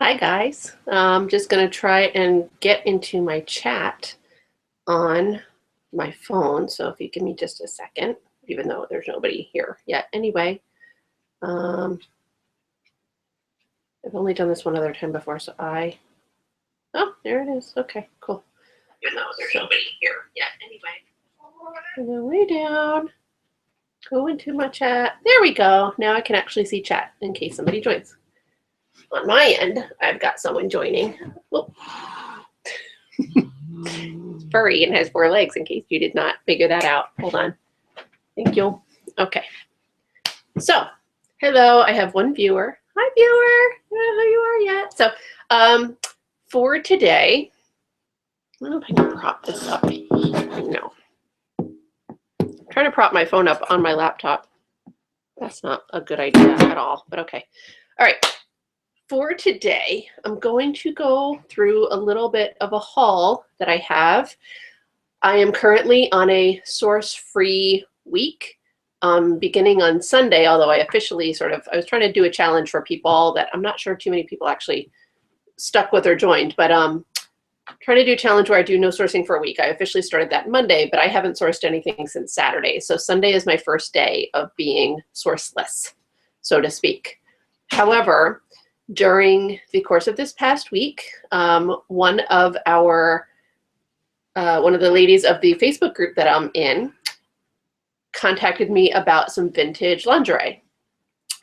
Hi guys. I'm just going to try and get into my chat on my phone. So if you give me just a second, even though there's nobody here yet. Anyway, I've only done this one other time before, so oh, there it is. Okay, cool. Even though there's nobody here yet. Anyway, and then way down, go into my chat. There we go. Now I can actually see chat in case somebody joins. On my end, I've got someone joining. It's furry and has 4 legs, in case you did not figure that out. Hold on. Thank you. Okay. So, hello. I have one viewer. Hi, viewer. I don't know who you are yet. So, for today, I don't know if I can prop this up. No. I'm trying to prop my phone up on my laptop. That's not a good idea at all, but okay. All right. For today, I'm going to go through a little bit of a haul that I have. I am currently on a source-free week, beginning on Sunday, although I officially I was trying to do a challenge for people that I'm not sure too many people actually stuck with or joined, but trying to do a challenge where I do no sourcing for a week. I officially started that Monday, but I haven't sourced anything since Saturday. So Sunday is my first day of being sourceless, so to speak. However, during the course of this past week, one of the ladies of the Facebook group that I'm in contacted me about some vintage lingerie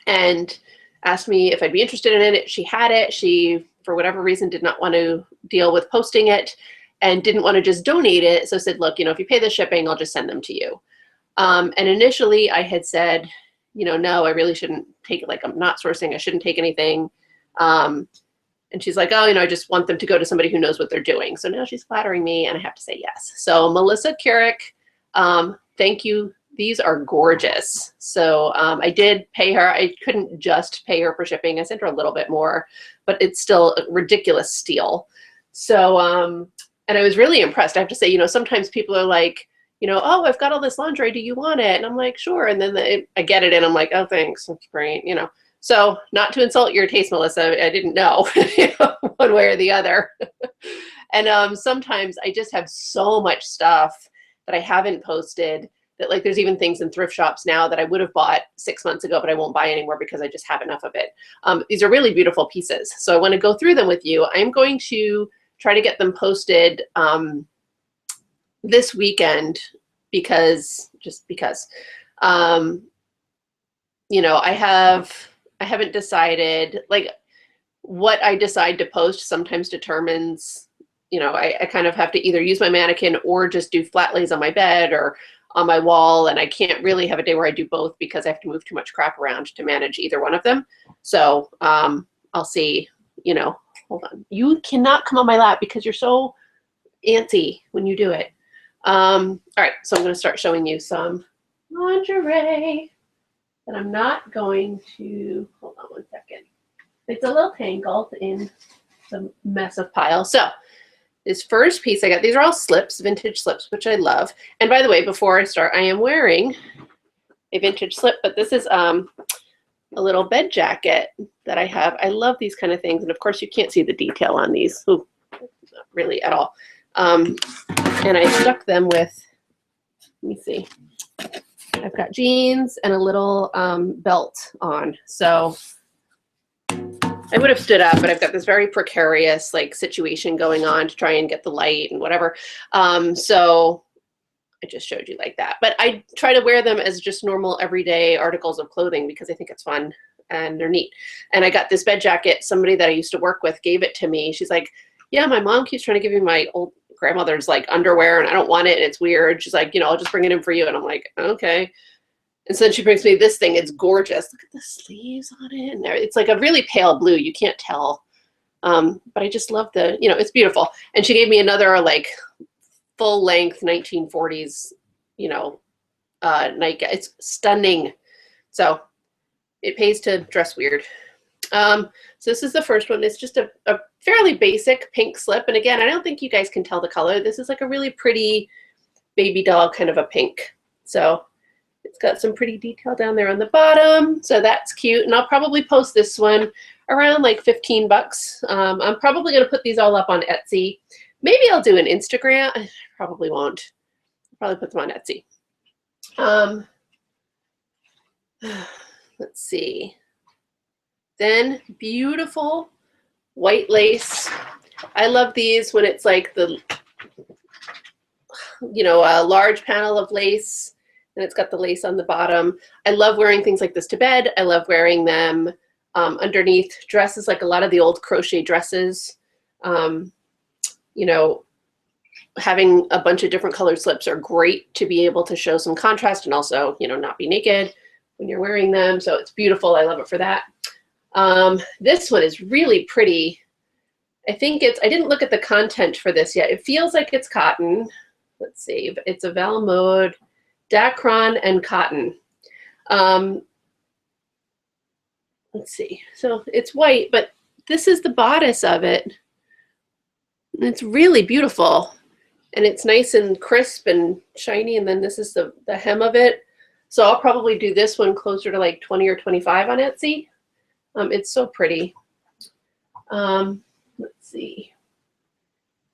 and asked me if I'd be interested in it. She had it. She, for whatever reason, did not want to deal with posting it and didn't want to just donate it. So said, look, if you pay the shipping, I'll just send them to you. And initially I had said, no, I really shouldn't take it. Like, I'm not sourcing. I shouldn't take anything. And she's like, oh, I just want them to go to somebody who knows what they're doing. So now she's flattering me and I have to say yes. So Melissa Carrick, thank you. These are gorgeous. So I did pay her. I couldn't just pay her for shipping. I sent her a little bit more, but it's still a ridiculous steal. So, and I was really impressed. I have to say, sometimes people are like, oh, I've got all this lingerie. Do you want it? And I'm like, sure. And then I get it and I'm like, oh, thanks. That's great. So not to insult your taste, Melissa, I didn't know, one way or the other. And sometimes I just have so much stuff that I haven't posted that, like, there's even things in thrift shops now that I would have bought 6 months ago, but I won't buy anymore because I just have enough of it. These are really beautiful pieces. So I want to go through them with you. I'm going to try to get them posted this weekend because I haven't decided, like, what I decide to post sometimes determines, I kind of have to either use my mannequin or just do flat lays on my bed or on my wall. And I can't really have a day where I do both because I have to move too much crap around to manage either one of them. So I'll see, hold on. You cannot come on my lap because you're so antsy when you do it. All right, so I'm going to start showing you some lingerie. And I'm not going to, hold on one second. It's a little tangled in the mess of pile. So this first piece I got, these are all slips, vintage slips, which I love. And by the way, before I start, I am wearing a vintage slip, but this is a little bed jacket that I have. I love these kind of things. And of course you can't see the detail on these. Ooh, not really at all. And I stuck them with, let me see. I've got jeans and a little belt on. So I would have stood up, but I've got this very precarious situation going on to try and get the light and whatever. So I just showed you like that. But I try to wear them as just normal everyday articles of clothing because I think it's fun and they're neat. And I got this bed jacket. Somebody that I used to work with gave it to me. She's like, yeah, my mom keeps trying to give me my old grandmother's underwear and I don't want it and it's weird. She's like, I'll just bring it in for you. And I'm like, okay. And so then she brings me this thing. It's gorgeous. Look at the sleeves on it. And it's like a really pale blue. You can't tell. But I just love the, it's beautiful. And she gave me another full length 1940s, nightgown. It's stunning. So it pays to dress weird. So this is the first one. It's just a fairly basic pink slip. And again, I don't think you guys can tell the color. This is like a really pretty baby doll kind of a pink. So It's got some pretty detail down there on the bottom, so that's cute. And I'll probably post this one around like 15 bucks. I'm probably going to put these all up on Etsy. Maybe I'll do an Instagram. I probably won't. I'll probably put them on Etsy. Let's see. Then beautiful white lace. I love these when it's like the, you know, a large panel of lace and it's got the lace on the bottom. I love wearing things like this to bed. I love wearing them underneath dresses, like a lot of the old crochet dresses. You know, having a bunch of different colored slips are great to be able to show some contrast and also, you know, not be naked when you're wearing them. So it's beautiful. I love it for that. This one is really pretty. I think it's, I didn't look at the content for this yet. It feels like it's cotton. Let's see. It's a Val Mode, Dacron, and cotton. Let's see. So it's white, but this is the bodice of it. And it's really beautiful. And it's nice and crisp and shiny. And then this is the hem of it. So I'll probably do this one closer to like 20 or 25 on Etsy. It's so pretty. Let's see.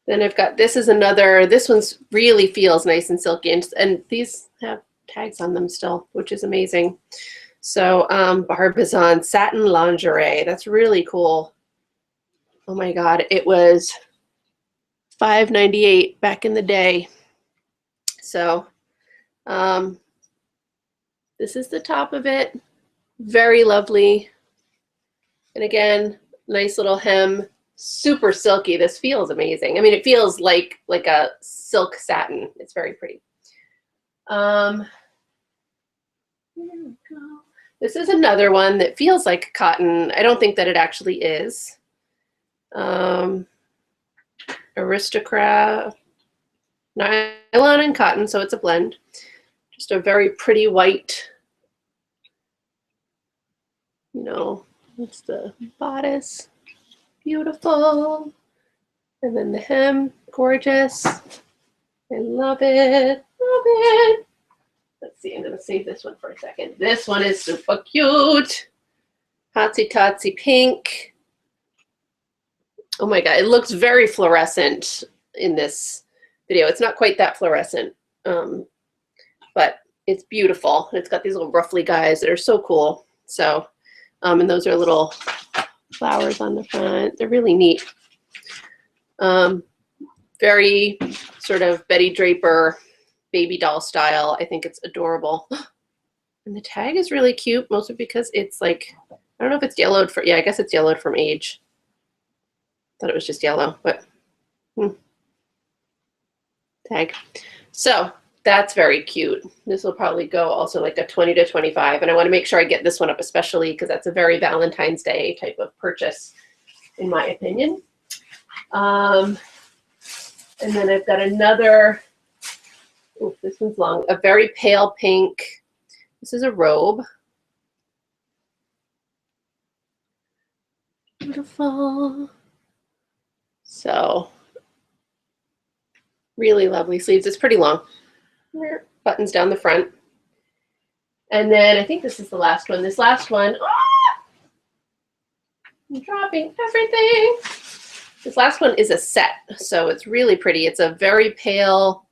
Then I've got, this is another, this one's really feels nice and silky. And these have tags on them still, which is amazing. So Barbizon satin lingerie. That's really cool. Oh my God. It was $5.98 back in the day. So this is the top of it. Very lovely. And again, nice little hem, super silky. This feels amazing. I mean, it feels like a silk satin. It's very pretty. There we go. This is another one that feels like cotton. I don't think that it actually is. Aristocrat, nylon and cotton, so it's a blend. Just a very pretty white, you know, that's the bodice. Beautiful. And then the hem, gorgeous. I love it, love it. Let's see, I'm gonna save this one for a second. This one is super cute. Hotsy Totsy pink. Oh my God, it looks very fluorescent in this video. It's not quite that fluorescent, but it's beautiful. It's got these little ruffly guys that are so cool. So, and those are little flowers on the front. They're really neat. Very sort of Betty Draper baby doll style. I think it's adorable. And the tag is really cute, mostly because it's like, I don't know if it's yellowed for, yeah, I guess it's yellowed from age. Thought it was just yellow, but tag. So that's very cute. This will probably go also like a 20 to 25. And I want to make sure I get this one up especially because that's a very Valentine's Day type of purchase, in my opinion. And then I've got another, oh, this one's long, a very pale pink. This is a robe. Beautiful. So really lovely sleeves. It's pretty long. Buttons down the front. And then I think this is the last one. This last one, ah! I'm dropping everything. This last one is a set, so it's really pretty. It's a very pale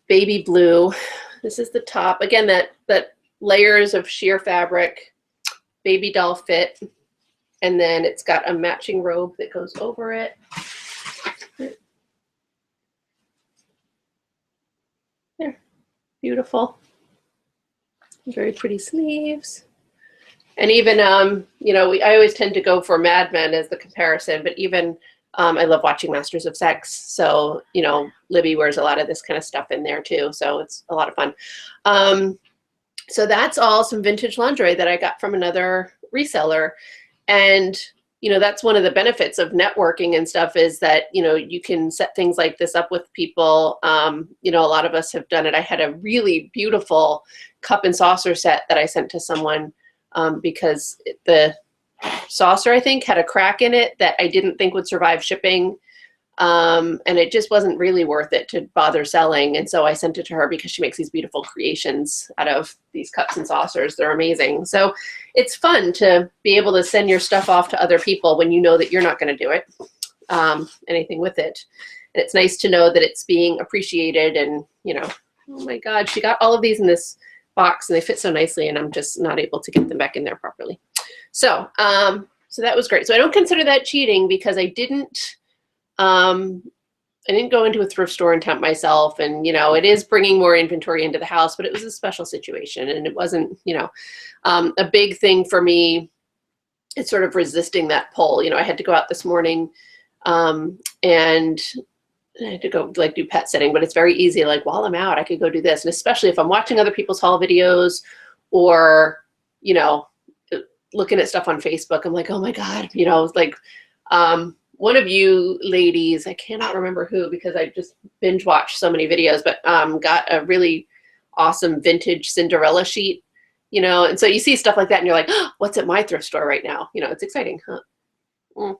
baby blue. This is the top. Again, that layers of sheer fabric, baby doll fit. And then it's got a matching robe that goes over it. There, beautiful. Very pretty sleeves. And even, you know, I always tend to go for Mad Men as the comparison, but even I love watching Masters of Sex. So, you know, Libby wears a lot of this kind of stuff in there too. So it's a lot of fun. So that's all some vintage lingerie that I got from another reseller. And, you know, that's one of the benefits of networking and stuff is that, you know, you can set things like this up with people. You know, a lot of us have done it. I had a really beautiful cup and saucer set that I sent to someone because the saucer, I think, had a crack in it that I didn't think would survive shipping. And it just wasn't really worth it to bother selling. And so I sent it to her because she makes these beautiful creations out of these cups and saucers. They're amazing. So it's fun to be able to send your stuff off to other people when you know that you're not going to do it, anything with it. And it's nice to know that it's being appreciated. And, you know, oh my God, she got all of these in this box and they fit so nicely, and I'm just not able to get them back in there properly. So, so that was great. So I don't consider that cheating because I didn't go into a thrift store and tempt myself, and, you know, it is bringing more inventory into the house, but it was a special situation, and it wasn't, you know, a big thing for me. It's sort of resisting that pull. You know, I had to go out this morning, and I had to go like do pet sitting, but it's very easy. Like while I'm out, I could go do this. And especially if I'm watching other people's haul videos or, you know, looking at stuff on Facebook, I'm like, oh my God, you know, like, one of you ladies, I cannot remember who because I just binge watched so many videos, but got a really awesome vintage Cinderella sheet, you know, and so you see stuff like that and you're like, oh, what's at my thrift store right now? You know, it's exciting, huh?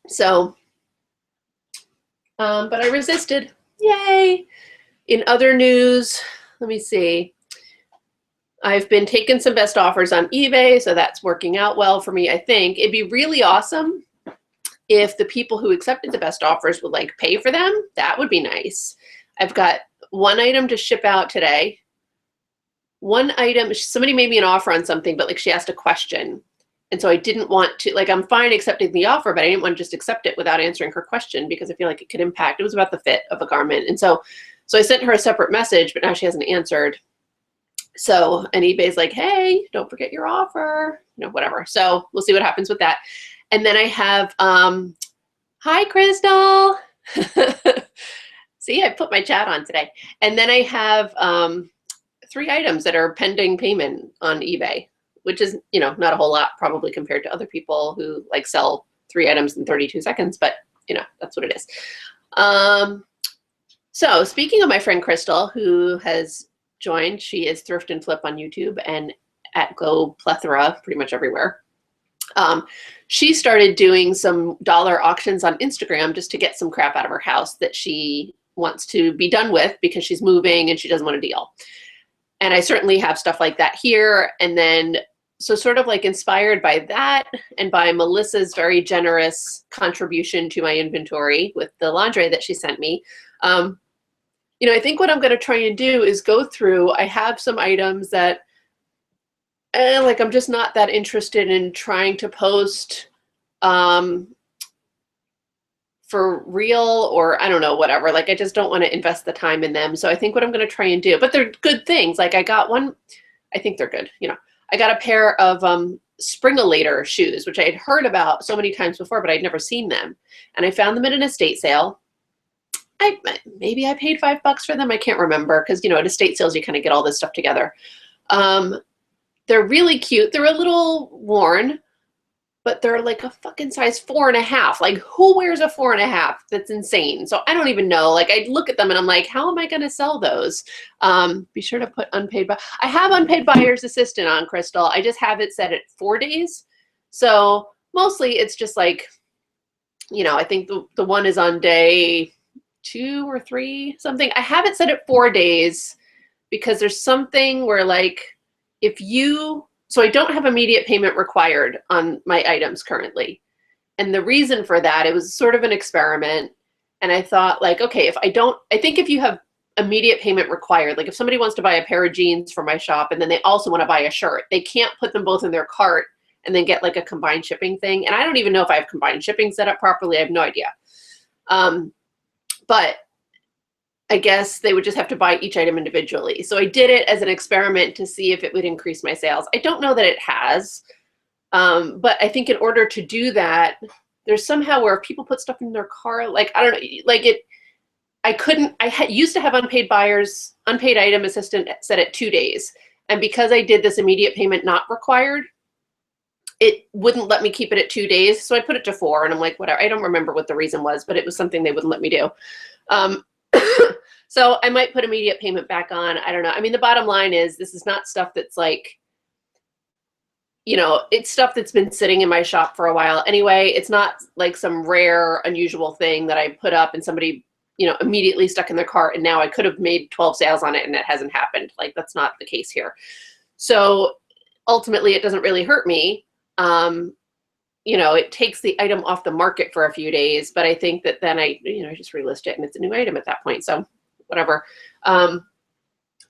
So, but I resisted. Yay. In other news, let me see. I've been taking some best offers on eBay, so that's working out well for me, I think. It'd be really awesome if the people who accepted the best offers would like pay for them. That would be nice. I've got one item to ship out today. One item, somebody made me an offer on something, but like she asked a question. And so I didn't want to, like, I'm fine accepting the offer, but I didn't want to just accept it without answering her question because I feel like it could impact, it was about the fit of a garment. And so I sent her a separate message, but now she hasn't answered. So, and eBay's like, hey, don't forget your offer, you know, whatever. So we'll see what happens with that. And then I have, hi, Crystal. See, I put my chat on today. And then I have 3 items that are pending payment on eBay, which is, you know, not a whole lot probably compared to other people who like sell 3 items in 32 seconds, but you know, that's what it is. So speaking of my friend Crystal, who has joined, she is Thrift and Flip on YouTube and at Go Plethora pretty much everywhere. She started doing some dollar auctions on Instagram just to get some crap out of her house that she wants to be done with because she's moving and she doesn't want a deal. And I certainly have stuff like that here. And then, so sort of like inspired by that and by Melissa's very generous contribution to my inventory with the lingerie that she sent me, you know, I think what I'm going to try and do is go through, I have some items that like I'm just not that interested in trying to post for real, or I don't know, whatever. Like I just don't want to invest the time in them. So I think what I'm going to try and do, but they're good things. Like I got one, I think they're good. You know, I got a pair of Springolator shoes, which I had heard about so many times before, but I'd never seen them. And I found them at an estate sale. Maybe I paid $5 for them. I can't remember because, you know, at estate sales, you kind of get all this stuff together. They're really cute. They're a little worn, but they're like a fucking size 4.5. Like who wears a 4.5? That's insane. So I don't even know. Like I look at them and I'm like, how am I going to sell those? Be sure to put unpaid. I have unpaid buyer's assistant on, Crystal. I just have it set at 4 days. So mostly it's just like, you know, I think the one is on day 2 or 3, something. I have it set at 4 days because there's something where like if you, so I don't have immediate payment required on my items currently. And the reason for that, it was sort of an experiment. And I thought like, okay, if I don't, I think if you have immediate payment required, like if somebody wants to buy a pair of jeans for my shop and then they also want to buy a shirt, they can't put them both in their cart and then get like a combined shipping thing. And I don't even know if I have combined shipping set up properly. I have no idea. But I guess they would just have to buy each item individually. So I did it as an experiment to see if it would increase my sales. I don't know that it has, but I think in order to do that, there's somehow where if people put stuff in their car, like, I don't know, like it, I used to have unpaid item assistant set at 2 days. And because I did this immediate payment not required, it wouldn't let me keep it at 2 days. So I put it to 4 and I'm like, whatever. I don't remember what the reason was, but it was something they wouldn't let me do. So I might put immediate payment back on. I don't know. I mean, the bottom line is this is not stuff that's like, you know, it's stuff that's been sitting in my shop for a while anyway. It's not like some rare, unusual thing that I put up and somebody, you know, immediately stuck in their cart and now I could have made 12 sales on it and it hasn't happened. Like, that's not the case here. So ultimately, it doesn't really hurt me. You know, it takes the item off the market for a few days, but I think that then I, you know, I just relist it and it's a new item at that point. So whatever.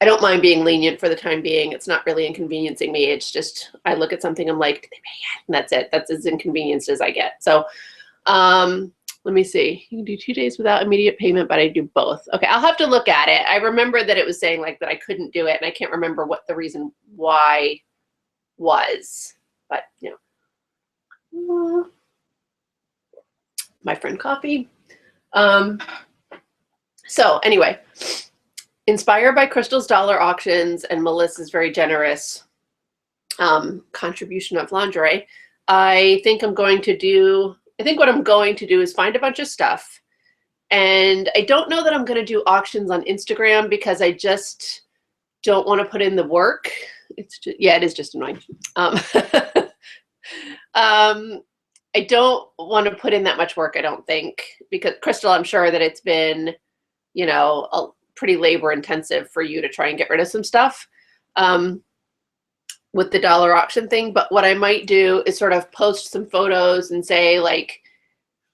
I don't mind being lenient for the time being. It's not really inconveniencing me. It's just, I look at something, I'm like, did they pay yet? And that's it. That's as inconvenienced as I get. So let me see. You can do 2 days without immediate payment, but I do both. Okay, I'll have to look at it. I remember that it was saying like that I couldn't do it, and I can't remember what the reason why was. But, you know. My friend coffee. So anyway, inspired by Crystal's dollar auctions and Melissa's very generous contribution of lingerie, I think what I'm going to do is find a bunch of stuff. And I don't know that I'm going to do auctions on Instagram because I just don't want to put in the work. It's just, yeah, it is just annoying. I don't want to put in that much work, I don't think, because Crystal, I'm sure that it's been, you know, pretty labor intensive for you to try and get rid of some stuff with the dollar auction thing. But what I might do is sort of post some photos and say like,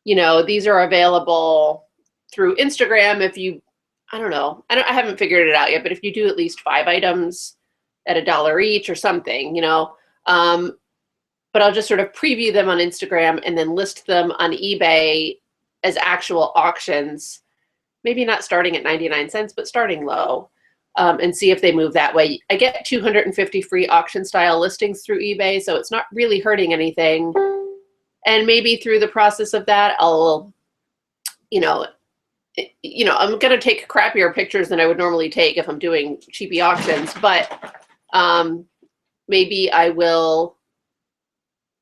you know, these are available through Instagram if you, I don't know, I haven't figured it out yet, but if you do at least 5 items at $1 each or something, you know, but I'll just sort of preview them on Instagram and then list them on eBay as actual auctions, maybe not starting at 99 cents, but starting low, and see if they move that way. I get 250 free auction style listings through eBay, so it's not really hurting anything. And maybe through the process of that, I'll, you know, I'm going to take crappier pictures than I would normally take if I'm doing cheapy auctions, but maybe I will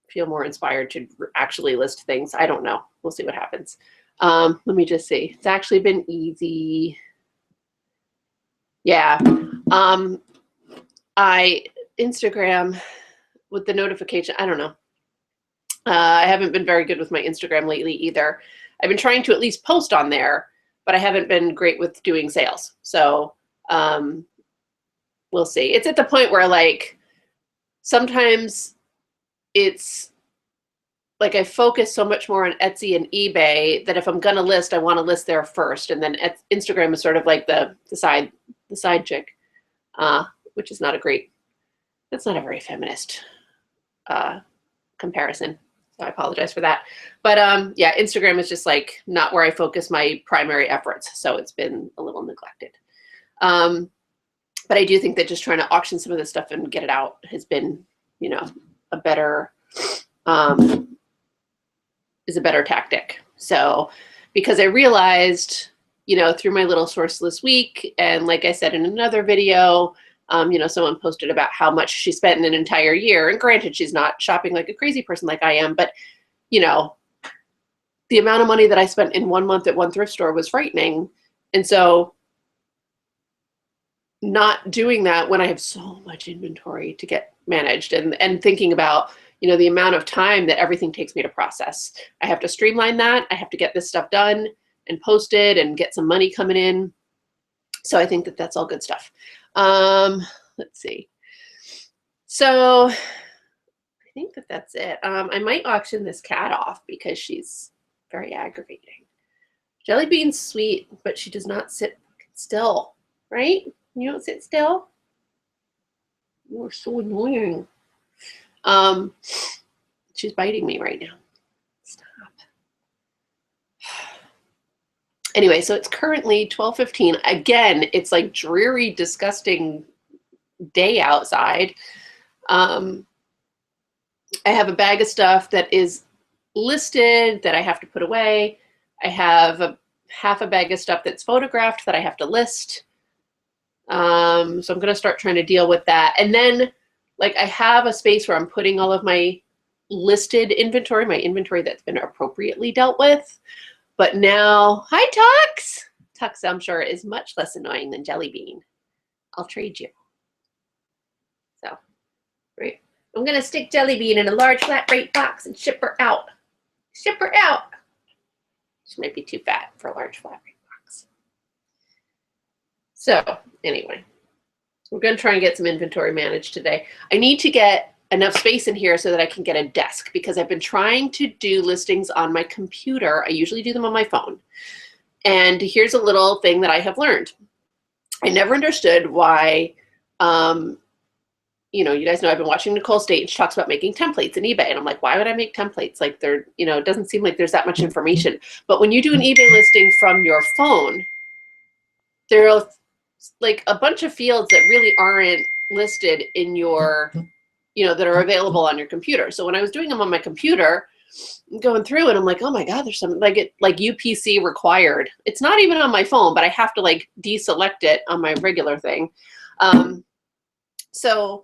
feel more inspired to actually list things. I don't know. We'll see what happens. Let me just see. It's actually been easy. Yeah. Instagram with the notification, I don't know. I haven't been very good with my Instagram lately either. I've been trying to at least post on there, but I haven't been great with doing sales. So we'll see. It's at the point where like sometimes it's like I focus so much more on Etsy and eBay that if I'm gonna list, I want to list there first, and then Instagram is sort of like the side chick, which is not a great. That's not a very feminist comparison. So I apologize for that. But yeah, Instagram is just like not where I focus my primary efforts, so it's been a little neglected. But I do think that just trying to auction some of this stuff and get it out has been, you know, a better tactic. So because I realized, you know, through my little sourceless week, and like I said in another video, you know, someone posted about how much she spent in an entire year. And granted, she's not shopping like a crazy person like I am, but, you know, the amount of money that I spent in 1 month at one thrift store was frightening. And so not doing that when I have so much inventory to get managed, and thinking about, you know, the amount of time that everything takes me to process. I have to streamline that. I have to get this stuff done and posted and get some money coming in. So I think that that's all good stuff. Let's see. So I think that that's it. I might auction this cat off because she's very aggravating. Jelly Bean's sweet, but she does not sit still, right? You don't sit still? You are so annoying. She's biting me right now. Stop. Anyway, so it's currently 12:15. Again, it's like dreary, disgusting day outside. I have a bag of stuff that is listed that I have to put away. I have half a bag of stuff that's photographed that I have to list. So I'm going to start trying to deal with that. And then like I have a space where I'm putting all of my listed inventory, my inventory that's been appropriately dealt with. But now, hi Tux! Tux, I'm sure, is much less annoying than Jelly Bean. I'll trade you. So, right. I'm going to stick Jelly Bean in a large flat rate box and ship her out. Ship her out. She might be too fat for a large flat rate box. So anyway, we're going to try and get some inventory managed today. I need to get enough space in here so that I can get a desk because I've been trying to do listings on my computer. I usually do them on my phone. And here's a little thing that I have learned. I never understood why, you know, you guys know I've been watching Nicole State and she talks about making templates in eBay. And I'm like, why would I make templates? Like they're, you know, it doesn't seem like there's that much information. But when you do an eBay listing from your phone, there are like a bunch of fields that really aren't listed in your, you know, that are available on your computer. So when I was doing them on my computer, I'm going through and I'm like, oh my God, there's some like UPC required. It's not even on my phone, but I have to like deselect it on my regular thing. So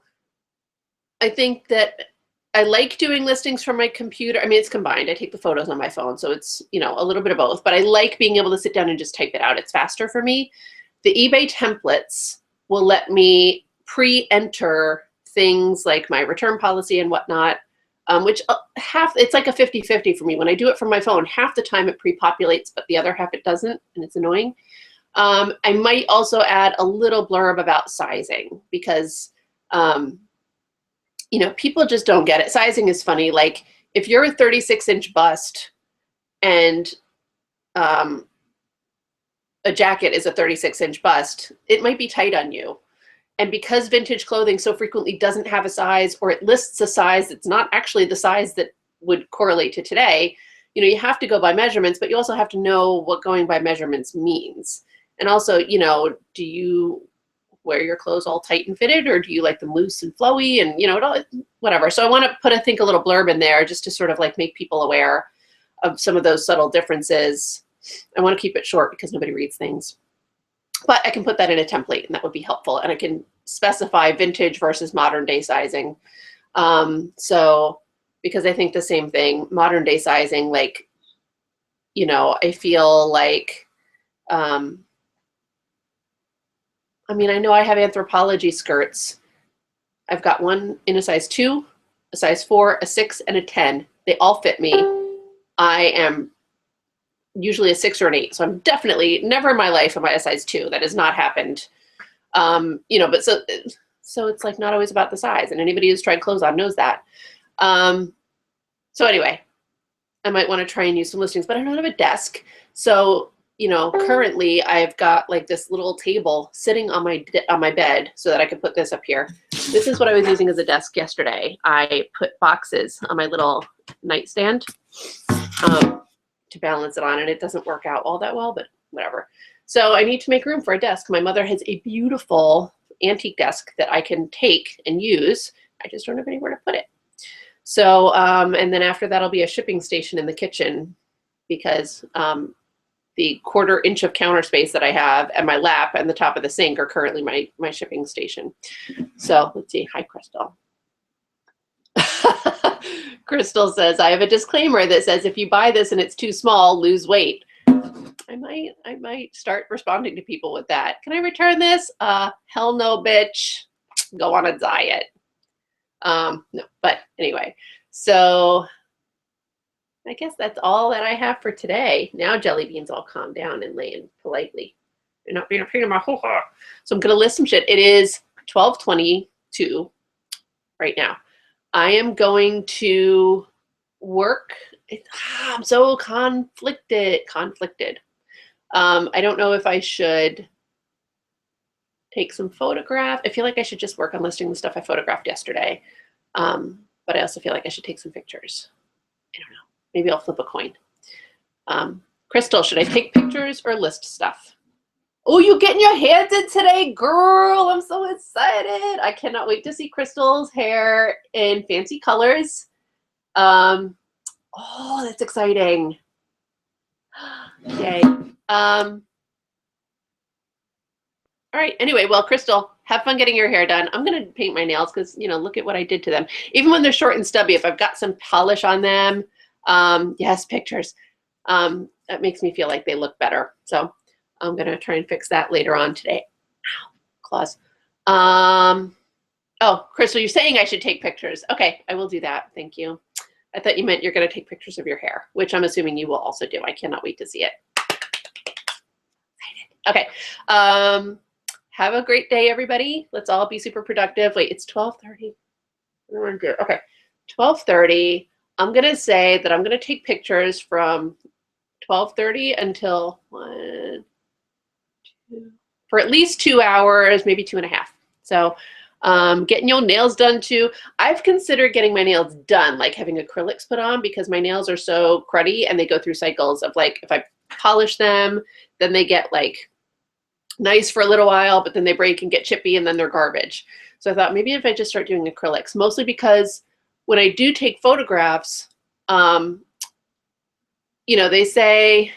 I think that I like doing listings from my computer. I mean, it's combined. I take the photos on my phone, so it's, you know, a little bit of both, but I like being able to sit down and just type it out. It's faster for me. The eBay templates will let me pre-enter things like my return policy and whatnot, which it's like a 50-50 for me. When I do it from my phone, half the time it pre-populates, but the other half it doesn't, and it's annoying. I might also add a little blurb about sizing because, you know, people just don't get it. Sizing is funny. Like if you're a 36-inch bust and a jacket is a 36-inch bust, it might be tight on you. And because vintage clothing so frequently doesn't have a size, or it lists a size that's not actually the size that would correlate to today, you know, you have to go by measurements, but you also have to know what going by measurements means. And also, you know, do you wear your clothes all tight and fitted, or do you like them loose and flowy and, you know, it all, whatever. So I want to put, I think, a little blurb in there just to sort of like make people aware of some of those subtle differences. I want to keep it short because nobody reads things. But I can put that in a template and that would be helpful. And I can specify vintage versus modern day sizing. So, because I think the same thing, modern day sizing, like, you know, I feel like, I mean, I know I have Anthropologie skirts. I've got one in a size 2, a size 4, a 6, and a 10. They all fit me. I am usually a 6 or an 8. So I'm definitely never in my life am I a size 2. That has not happened. You know, but so it's like not always about the size, and anybody who's tried clothes on knows that. So anyway, I might want to try and use some listings, but I don't have a desk. So, you know, currently I've got like this little table sitting on my bed so that I can put this up here. This is what I was using as a desk yesterday. I put boxes on my little nightstand to balance it on, and it doesn't work out all that well, but whatever. So I need to make room for a desk. My mother has a beautiful antique desk that I can take and use. I just don't have anywhere to put it. So, and then after that, will be a shipping station in the kitchen because the 1/4 inch of counter space that I have and my lap and the top of the sink are currently my shipping station. So let's see. Hi, Crystal. Crystal says, I have a disclaimer that says if you buy this and it's too small, lose weight. I might start responding to people with that. Can I return this? Hell no, bitch. Go on a diet. No, but anyway, so I guess that's all that I have for today. Now Jelly Bean's all calmed down and laying politely. They're not being a pain in my hoo-ha. So I'm going to list some shit. It is 12:22 right now. I am going to work. I'm so conflicted. I don't know if I should take some photographs. I feel like I should just work on listing the stuff I photographed yesterday. But I also feel like I should take some pictures. I don't know. Maybe I'll flip a coin. Crystal, should I take pictures or list stuff? Oh, you getting your hair did today, girl. I'm so excited. I cannot wait to see Crystal's hair in fancy colors. Oh, that's exciting. Yay. All right. Anyway, well, Crystal, have fun getting your hair done. I'm going to paint my nails because, you know, look at what I did to them. Even when they're short and stubby, if I've got some polish on them, yes, pictures, that makes me feel like they look better. So I'm going to try and fix that later on today. Ow, claws. Oh, Crystal, you're saying I should take pictures. Okay, I will do that. Thank you. I thought you meant you're going to take pictures of your hair, which I'm assuming you will also do. I cannot wait to see it. Okay. Have a great day, everybody. Let's all be super productive. Wait, it's 12:30. What do I want to do? Okay, 12:30. I'm going to say that I'm going to take pictures from 12:30 until 1, 2, for at least 2 hours, maybe 2.5. So getting your nails done too. I've considered getting my nails done, like having acrylics put on, because my nails are so cruddy and they go through cycles of like, if I polish them, then they get like nice for a little while, but then they break and get chippy and then they're garbage. So I thought maybe if I just start doing acrylics, mostly because when I do take photographs, you know, they say,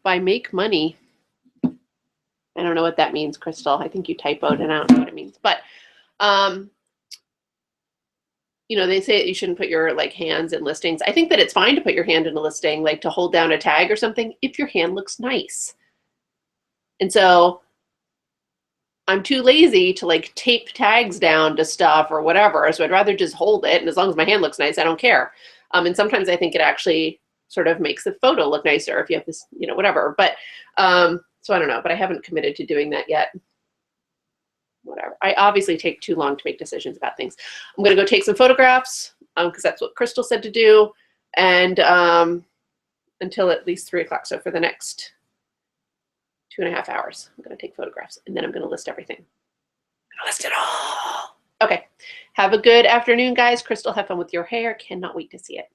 by make money. I don't know what that means, Crystal. I think you typoed and I don't know what it means. But, you know, they say that you shouldn't put your like hands in listings. I think that it's fine to put your hand in a listing, like to hold down a tag or something, if your hand looks nice. And so I'm too lazy to like tape tags down to stuff or whatever. So I'd rather just hold it. And as long as my hand looks nice, I don't care. And sometimes I think it actually sort of makes the photo look nicer if you have this, you know, whatever. But so I don't know, but I haven't committed to doing that yet. Whatever. I obviously take too long to make decisions about things. I'm going to go take some photographs because that's what Crystal said to do. And until at least 3 o'clock. So for the next 2.5 hours, I'm going to take photographs and then I'm going to list everything. I'm going to list it all. Okay. Have a good afternoon, guys. Crystal, have fun with your hair. Cannot wait to see it.